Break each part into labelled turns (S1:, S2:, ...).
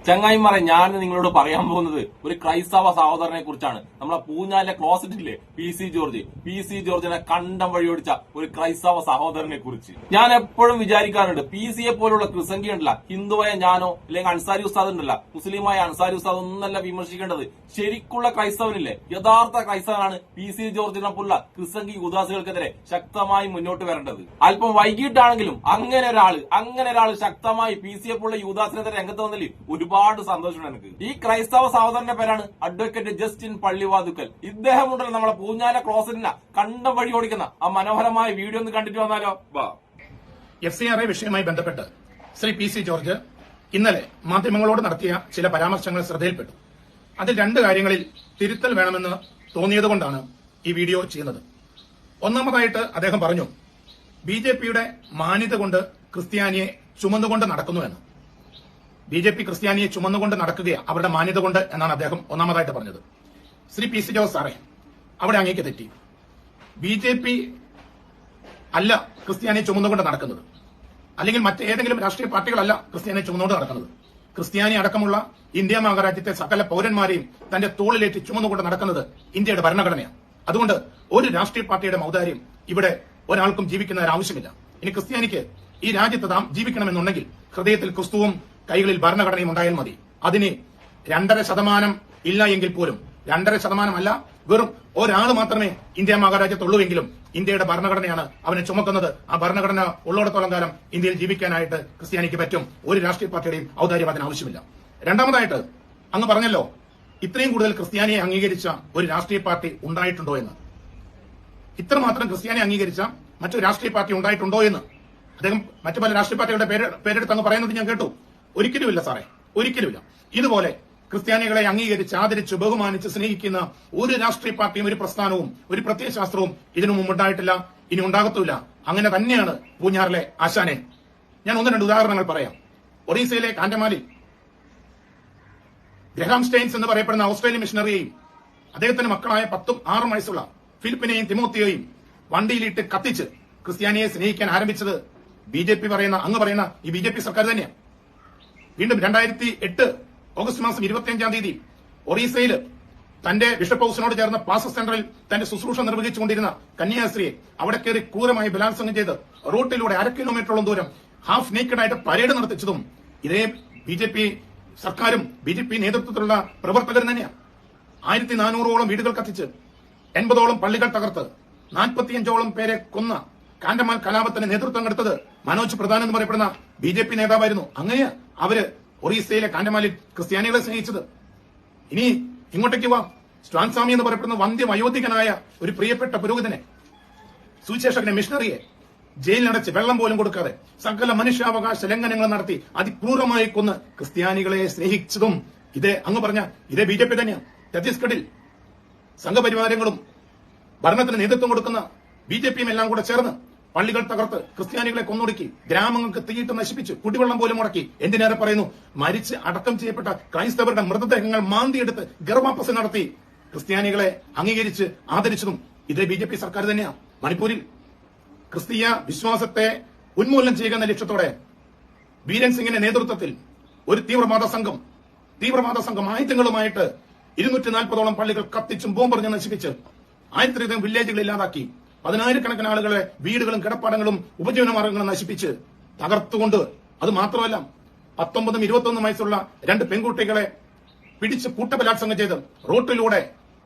S1: ചങ്ങായിമാരെ, ഞാൻ നിങ്ങളോട് പറയാൻ പോകുന്നത് ഒരു ക്രൈസ്തവ സഹോദരനെ കുറിച്ചാണ്. നമ്മളെ പൂഞ്ഞാലിലെ ക്ലോസറ്റില്ലേ പി സി ജോർജിനെ കണ്ടം വഴിയൊടിച്ച ഒരു ക്രൈസ്തവ സഹോദരനെ കുറിച്ച് ഞാൻ എപ്പോഴും വിചാരിക്കാറുണ്ട്. PCയെ പോലുള്ള ക്രിസംഗി ഉണ്ടല്ല, ഹിന്ദുവായ ഞാനോ അല്ലെങ്കിൽ അൻസാരി ഉസ്താദ് ഉണ്ടല്ല, മുസ്ലിമായ അൻസാരി ഉസ്താദ് ഒന്നല്ല വിമർശിക്കേണ്ടത്. ശരിക്കുള്ള ക്രൈസ്തവനില്ലേ, യഥാർത്ഥ ക്രൈസ്തവനാണ് PC ജോർജിനെ പോലുള്ള ക്രിസംഗി ഉദാസികൾക്കെതിരെ ശക്തമായി മുന്നോട്ട് വരേണ്ടത്. അല്പം വൈകിട്ടാണെങ്കിലും അങ്ങനെ ഒരാള് ശക്തമായി PCയെ പോലുള്ള യുദാസിനെതിരെ രംഗത്ത് വന്നതിൽ ഒരുപാട് സന്തോഷമുണ്ട് എനിക്ക്. ഈ ക്രൈസ്തവ സഹോദരന്റെ പേരാണ് അഡ്വക്കേറ്റ് ജസ്റ്റിൻ പള്ളിവാതുക്കൽ. ഇദ്ദേഹം ഉണ്ടല്ലോ നമ്മളെ പൂഞ്ഞാല ക്ലോസറ്റിനെ കണ്ടം വഴി ഓടിക്കുന്ന ആ മനോഹരമായ വീഡിയോ ഒന്ന് കണ്ടിട്ട് വന്നാലോ.
S2: FCRA വിഷയവുമായി ബന്ധപ്പെട്ട് ശ്രീ PC ജോർജ് ഇന്നലെ മാധ്യമങ്ങളോട് നടത്തിയ ചില പരാമർശങ്ങൾ ശ്രദ്ധയിൽപ്പെട്ടു. അതിൽ രണ്ട് കാര്യങ്ങളിൽ തിരുത്തൽ വേണമെന്ന് തോന്നിയതുകൊണ്ടാണ് ഈ വീഡിയോ ചെയ്യുന്നത്. ഒന്നാമതായിട്ട് അദ്ദേഹം പറഞ്ഞു, BJPയുടെ മാന്യത കൊണ്ട് ക്രിസ്ത്യാനിയെ ചുമന്നുകൊണ്ട് നടക്കുന്നുവെന്ന്. BJP ക്രിസ്ത്യാനിയെ ചുമന്നുകൊണ്ട് നടക്കുകയാണ് അവരുടെ മാന്യത കൊണ്ട് എന്നാണ് അദ്ദേഹം ഒന്നാമതായിട്ട് പറഞ്ഞത്. ശ്രീ PC ജോർജ് സാറേ, അവിടെ അങ്ങേക്ക് തെറ്റി. BJP അല്ല ക്രിസ്ത്യാനിയെ ചുമന്നുകൊണ്ട് നടക്കുന്നത്, അല്ലെങ്കിൽ മറ്റേതെങ്കിലും രാഷ്ട്രീയ പാർട്ടികളല്ല ക്രിസ്ത്യാനിയെ ചുമന്നുകൊണ്ട് നടക്കുന്നത്. ക്രിസ്ത്യാനി അടക്കമുള്ള ഇന്ത്യ മഹാരാജ്യത്തെ സകല പൌരന്മാരെയും തന്റെ തോളിലേറ്റി ചുമന്നുകൊണ്ട് നടക്കുന്നത് ഇന്ത്യയുടെ ഭരണഘടനയാണ്. അതുകൊണ്ട് ഒരു രാഷ്ട്രീയ പാർട്ടിയുടെ ഔദാര്യം ഇവിടെ ഒരാൾക്കും ജീവിക്കുന്ന ആവശ്യമില്ല. ഇനി ക്രിസ്ത്യാനിക്ക് ഈ രാജ്യത്ത് താം ജീവിക്കണമെന്നുണ്ടെങ്കിൽ ഹൃദയത്തിൽ ക്രിസ്തുവും കൈകളിൽ ഭരണഘടനയും ഉണ്ടായാൽ മതി. അതിന് 2.5% ഇല്ല എങ്കിൽ പോലും 2.5% അല്ല, വെറും ഒരാൾ മാത്രമേ ഇന്ത്യ മഹാരാജ്യത്തുള്ളൂവെങ്കിലും ഇന്ത്യയുടെ ഭരണഘടനയാണ് അവനെ ചുമക്കുന്നത്. ആ ഭരണഘടന ഉള്ളിടത്തോളം കാലം ഇന്ത്യയിൽ ജീവിക്കാനായിട്ട് ക്രിസ്ത്യാനിക്ക് പറ്റും. ഒരു രാഷ്ട്രീയ പാർട്ടിയുടെയും ഔദാര്യം അതിന് ആവശ്യമില്ല. രണ്ടാമതായിട്ട് അങ്ങ് പറഞ്ഞല്ലോ, ഇത്രയും കൂടുതൽ ക്രിസ്ത്യാനിയെ അംഗീകരിച്ച ഒരു രാഷ്ട്രീയ പാർട്ടി ഉണ്ടായിട്ടുണ്ടോ എന്ന്. ഇത്രമാത്രം ക്രിസ്ത്യാനിയെ അംഗീകരിച്ച മറ്റൊരു രാഷ്ട്രീയ പാർട്ടി ഉണ്ടായിട്ടുണ്ടോ എന്ന് അദ്ദേഹം മറ്റു പല രാഷ്ട്രീയ പാർട്ടികളുടെ പേരെടുത്ത് അങ്ങ് പറയുന്നത് ഞാൻ കേട്ടു. ഒരിക്കലുമില്ല സാറേ, ഒരിക്കലുമില്ല. ഇതുപോലെ ക്രിസ്ത്യാനികളെ അംഗീകരിച്ച് ആദരിച്ച് ബഹുമാനിച്ച് സ്നേഹിക്കുന്ന ഒരു രാഷ്ട്രീയ പാർട്ടിയും ഒരു പ്രസ്ഥാനവും ഒരു പ്രത്യയശാസ്ത്രവും ഇതിനു മുമ്പ് ഉണ്ടായിട്ടില്ല, ഇനി ഉണ്ടാകത്തുമില്ല. അങ്ങനെ തന്നെയാണ് പൂഞ്ഞാറിലെ ആശാനെ. ഞാൻ 1-2 ഉദാഹരണങ്ങൾ പറയാം. ഒറീസയിലെ കാൻഡമാലിൽ ഗ്രഹാം സ്റ്റെയിൻസ് എന്ന് പറയപ്പെടുന്ന ഓസ്ട്രേലിയൻ മിഷണറിയെയും അദ്ദേഹത്തിന്റെ മക്കളായ 10ഉം 6ഉം വയസ്സുള്ള ഫിലിപ്പിനെയും തിമോത്തിയെയും വണ്ടിയിലിട്ട് കത്തിച്ച് ക്രിസ്ത്യാനിയെ സ്നേഹിക്കാൻ ആരംഭിച്ചത് അങ്ങ് പറയുന്ന ഈ BJP സർക്കാർ തന്നെയാണ്. വീണ്ടും 2008 ഓഗസ്റ്റ് മാസം 25-ാം തീയതി ഒറീസയിൽ തന്റെ ബിഷപ്പ് ഹൌസിനോട് ചേർന്ന പാസ സെന്ററിൽ തന്റെ ശുശ്രൂഷ നിർവഹിച്ചുകൊണ്ടിരുന്ന കന്യാസ്ത്രീയെ അവിടെ കയറി ക്രൂരമായി ബലാത്സംഗം ചെയ്ത് റോട്ടിലൂടെ 1/2 കിലോമീറ്ററോളം ദൂരം ഹാഫ് നേക്കഡായിട്ട് പരേഡ് നടത്തിച്ചതും ഇതേ BJP സർക്കാരും BJP നേതൃത്വത്തിലുള്ള പ്രവർത്തകരും തന്നെയാണ്. 1400ഓളം വീടുകൾ കത്തിച്ച് 80ഓളം പള്ളികൾ തകർത്ത് 45ഓളം പേരെ കൊന്ന കാൻഡമാൽ കലാപത്തിന് നേതൃത്വം കൊടുത്തത് മനോജ് പ്രധാൻ എന്ന് പറയപ്പെടുന്ന BJP നേതാവായിരുന്നു. അങ്ങനെ അവര് ഒറീസയിലെ കാൻഡമാലിൽ ക്രിസ്ത്യാനികളെ സ്നേഹിച്ചത്. ഇനി ഇങ്ങോട്ടേക്ക് വാ. സ്വാൻസ്വാമി എന്ന് പറയപ്പെടുന്ന വന്ധ്യവയോധികനായ ഒരു പ്രിയപ്പെട്ട പുരോഹിതനെ, സുവിശേഷകനെ, മിഷണറിയെ ജയിലിനടച്ച് വെള്ളം പോലും കൊടുക്കാതെ സകല മനുഷ്യാവകാശ ലംഘനങ്ങൾ നടത്തി അതിക്രൂരമായി കൊന്ന് ക്രിസ്ത്യാനികളെ സ്നേഹിച്ചതും അങ്ങ് പറഞ്ഞ ഇതേ BJP തന്നെയാണ്. ഛത്തീസ്ഗഡിൽ സംഘപരിവാരങ്ങളും ഭരണത്തിന് നേതൃത്വം കൊടുക്കുന്ന BJPയും എല്ലാം കൂടെ ചേർന്ന് പള്ളികൾ തകർത്ത് ക്രിസ്ത്യാനികളെ കൊന്നൊടുക്കി ഗ്രാമങ്ങൾക്ക് തീയിട്ട് നശിപ്പിച്ച് കുടിവെള്ളം പോലും മുടക്കി. എന്തിനേറെ പറയുന്നു, മരിച്ച് അടക്കം ചെയ്യപ്പെട്ട ക്രൈസ്തവരുടെ മൃതദേഹങ്ങൾ മാന്തിയെടുത്ത് ഗർഭാപ്പസ നടത്തി ക്രിസ്ത്യാനികളെ അംഗീകരിച്ച് ആദരിച്ചതും ഇതേ BJP സർക്കാർ തന്നെയാണ്. മണിപ്പൂരിൽ ക്രിസ്തീയ വിശ്വാസത്തെ ഉന്മൂലനം ചെയ്യുക എന്ന ലക്ഷ്യത്തോടെ ബീരൻ സിംഗിന്റെ നേതൃത്വത്തിൽ ഒരു തീവ്രവാദ സംഘം ആയുധങ്ങളുമായിട്ട് 240ഓളം പള്ളികൾ കത്തിച്ചും ബോംബെറിഞ്ഞ് നശിപ്പിച്ച് 1000 വില്ലേജുകൾ ഇല്ലാതാക്കി 10,000-കണക്കിന് ആളുകളെ വീടുകളും കിടപ്പാടങ്ങളും ഉപജീവന മാർഗങ്ങളും നശിപ്പിച്ച് തകർത്തുകൊണ്ട്, അത് മാത്രമല്ല 19ഉം 21ഉം വയസ്സുള്ള 2 പെൺകുട്ടികളെ പിടിച്ച് കൂട്ടബലാത്സംഗം ചെയ്ത് റോട്ടിലൂടെ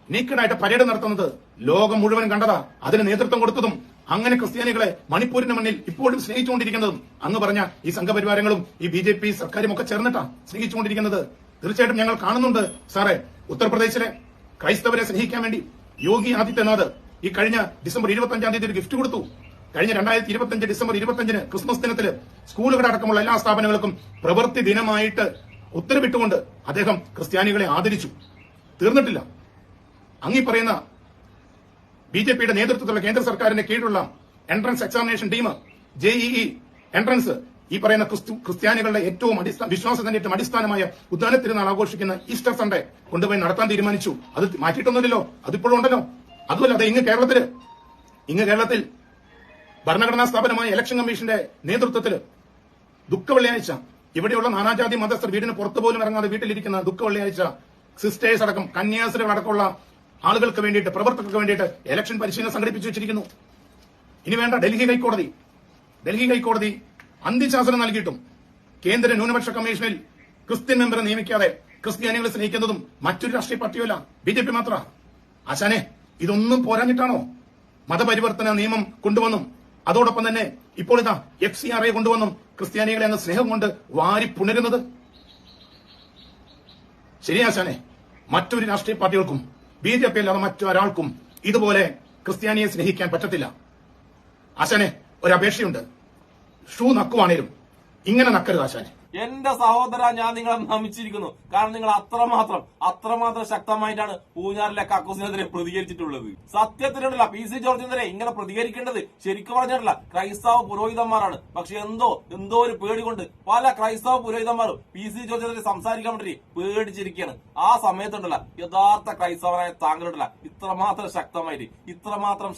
S2: നീക്കഡായിട്ട് പരേഡ് നടത്തുന്നത് ലോകം മുഴുവൻ കണ്ടതാ. അതിന് നേതൃത്വം കൊടുത്തതും അങ്ങനെ ക്രിസ്ത്യാനികളെ മണിപ്പൂരിന്റെ മണ്ണിൽ ഇപ്പോഴും സ്നേഹിച്ചുകൊണ്ടിരിക്കുന്നതും അങ്ങ് പറഞ്ഞ ഈ സംഘപരിവാരങ്ങളും ഈ BJP സർക്കാരും ഒക്കെ ചേർന്നിട്ടാ സ്നേഹിച്ചുകൊണ്ടിരിക്കുന്നത്. തീർച്ചയായിട്ടും ഞങ്ങൾ കാണുന്നുണ്ട് സാറേ. ഉത്തർപ്രദേശിലെ ക്രൈസ്തവരെ സ്നേഹിക്കാൻ വേണ്ടി യോഗി ആദിത്യനാഥ് ഈ കഴിഞ്ഞ ഡിസംബർ 25-ാം തീയതി ഒരു ഗിഫ്റ്റ് കൊടുത്തു. കഴിഞ്ഞ 2025 ഡിസംബർ 25-ന് ക്രിസ്മസ് ദിനത്തില് സ്കൂളുകളുടെ അടക്കമുള്ള എല്ലാ സ്ഥാപനങ്ങൾക്കും പ്രവൃത്തി ദിനമായിട്ട് ഉത്തരവിട്ടുകൊണ്ട് അദ്ദേഹം ക്രിസ്ത്യാനികളെ ആദരിച്ചു. തീർന്നിട്ടില്ല. അങ്ങീ പറയുന്ന BJPയുടെ നേതൃത്വത്തിലുള്ള കേന്ദ്ര സർക്കാരിന്റെ കീഴിലുള്ള entrance examination team JEE entrance ഈ പറയുന്ന ക്രിസ്ത്യാനികളുടെ ഏറ്റവും വിശ്വാസത്തിന്റെ ഏറ്റവും അടിസ്ഥാനമായ ഉദ്ധാന തിരുനാൾ ആഘോഷിക്കുന്ന ഈസ്റ്റർ സൺഡേ കൊണ്ടുപോയി നടത്താൻ തീരുമാനിച്ചു. അത് മാറ്റിയിട്ടൊന്നുമില്ലല്ലോ, അതിപ്പോഴും ഉണ്ടല്ലോ. അതുമല്ല, അത് ഇങ്ങ് കേരളത്തിൽ ഭരണഘടനാ സ്ഥാപനമായ ഇലക്ഷൻ കമ്മീഷന്റെ നേതൃത്വത്തിൽ ദുഃഖ വെള്ളിയാഴ്ച ഇവിടെയുള്ള നാനാജാതി മതസ്ഥർ വീടിന് പുറത്തു പോലും ഇറങ്ങാതെ വീട്ടിലിരിക്കുന്ന ദുഃഖ വെള്ളിയാഴ്ച സിസ്റ്റേഴ്സ് അടക്കം കന്യാസ്ത്രീകൾ അടക്കമുള്ള ആളുകൾക്ക് വേണ്ടിയിട്ട്, പ്രവർത്തകർക്ക് വേണ്ടിയിട്ട് ഇലക്ഷൻ പരിശീലനം സംഘടിപ്പിച്ചു വെച്ചിരിക്കുന്നു. ഇനി വേണ്ട, ഡൽഹി ഹൈക്കോടതി അന്ത്യശാസനം നൽകിയിട്ടും കേന്ദ്ര ന്യൂനപക്ഷ കമ്മീഷനിൽ ക്രിസ്ത്യൻ മെമ്പറെ നിയമിക്കാതെ ക്രിസ്ത്യാനികളെ സ്നേഹിക്കുന്നതും മറ്റൊരു രാഷ്ട്രീയ പാർട്ടിയല്ല, BJP മാത്ര. ആശാനെ, ഇതൊന്നും പോരാഞ്ഞിട്ടാണോ മതപരിവർത്തന നിയമം കൊണ്ടുവന്നും അതോടൊപ്പം തന്നെ ഇപ്പോൾ ഇതാ FCRA കൊണ്ടുവന്നും ക്രിസ്ത്യാനികളെ അങ്ങ് സ്നേഹം കൊണ്ട് വാരി പുണരുന്നത്? ശരിയാശാനെ, മറ്റൊരു രാഷ്ട്രീയ പാർട്ടികൾക്കും BJP അല്ലാതെ മറ്റൊരാൾക്കും ഇതുപോലെ ക്രിസ്ത്യാനിയെ സ്നേഹിക്കാൻ പറ്റത്തില്ല. ആശാനെ, ഒരു അപേക്ഷയുണ്ട്. ഷൂ നക്കുവാണേലും ഇങ്ങനെ നക്കരുത് ആശാനെ.
S1: എന്റെ സഹോദര, ഞാൻ നിങ്ങളെ നമിച്ചിരിക്കുന്നു. കാരണം നിങ്ങൾ അത്രമാത്രം ശക്തമായിട്ടാണ് പൂഞ്ഞാറിലെ കക്കൂസിനെതിരെ പ്രതികരിച്ചിട്ടുള്ളത്. സത്യത്തിലുണ്ടല്ല PC ജോർജിനെതിരെ ഇങ്ങനെ പ്രതികരിക്കേണ്ടത് ശരിക്കും പറഞ്ഞിട്ടില്ല ക്രൈസ്തവ പുരോഹിതന്മാരാണ്. പക്ഷെ എന്തോ ഒരു പേടി കൊണ്ട് പല ക്രൈസ്തവ പുരോഹിതന്മാരും PC ജോർജിനെതിരെ സംസാരിക്കാൻ വേണ്ടി പേടിച്ചിരിക്കുകയാണ്. ആ സമയത്തുണ്ടല്ല യഥാർത്ഥ ക്രൈസ്തവനായ താങ്കളുണ്ടല്ല ഇത്രമാത്രം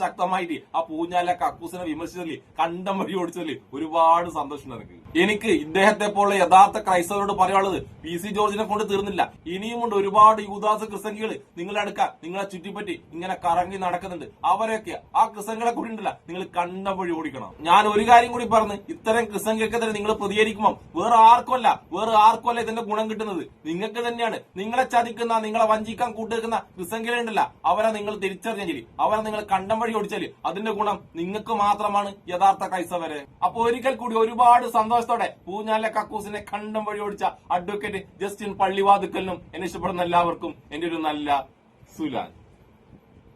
S1: ശക്തമായിട്ട് ആ പൂഞ്ഞാറിലെ കക്കൂസിനെ വിമർശിച്ചതിൽ, കണ്ടം വഴി ഓടിച്ചതിൽ ഒരുപാട് സന്തോഷമുണ്ട് എനിക്ക്. ഇദ്ദേഹത്തെ പോലെ യഥാർത്ഥ ക്രൈസ്തവരോട് പറയാനുള്ളത് PC ജോർജിനെ കൊണ്ട് തീർന്നില്ല. ഇനിയുമുണ്ട് ഒരുപാട് യൂദാസ് ക്രിസ്തങ്കികൾ നിങ്ങളുടെ അടുക്ക നിങ്ങളെ ചുറ്റിപ്പറ്റി ഇങ്ങനെ കറങ്ങി നടക്കുന്നുണ്ട്. അവരെയൊക്കെ ആ ക്രിസ്തങ്ങളെ കൂടി ഉണ്ടല്ല നിങ്ങൾ കണ്ടം വഴി ഓടിക്കണം. ഞാൻ ഒരു കാര്യം കൂടി പറഞ്ഞു, ഇത്തരം ക്രിസ്തങ്ങൾക്കെതിരെ നിങ്ങൾ പ്രതികരിക്കുമ്പോൾ വേറെ ആർക്കുമല്ല ഇതിന്റെ ഗുണം കിട്ടുന്നത്, നിങ്ങൾക്ക് തന്നെയാണ്. നിങ്ങളെ ചതിക്കുന്ന, നിങ്ങളെ വഞ്ചിക്കാൻ കൂട്ടുവെക്കുന്ന ക്രിസ്തങ്ങളുണ്ടല്ല, അവരെ നിങ്ങൾ തിരിച്ചറിഞ്ഞാൽ, അവരെ നിങ്ങൾ കണ്ടം വഴി ഓടിച്ചാൽ അതിന്റെ ഗുണം നിങ്ങൾക്ക് മാത്രമാണ് യഥാർത്ഥ ക്രൈസ്തവരെ. അപ്പൊ ഒരിക്കൽ കൂടി ഒരുപാട് സന്തോഷത്തോടെ പൂഞ്ഞാലിലെ കക്കൂസിനെ കണ്ടം വഴി ഓടിച്ച അഡ്വക്കേറ്റ് ജസ്റ്റിൻ പള്ളിവാതുക്കലിനും എന്നെ ഇഷ്ടപ്പെടുന്ന എല്ലാവർക്കും എന്റെ ഒരു നല്ല സുലാൻ.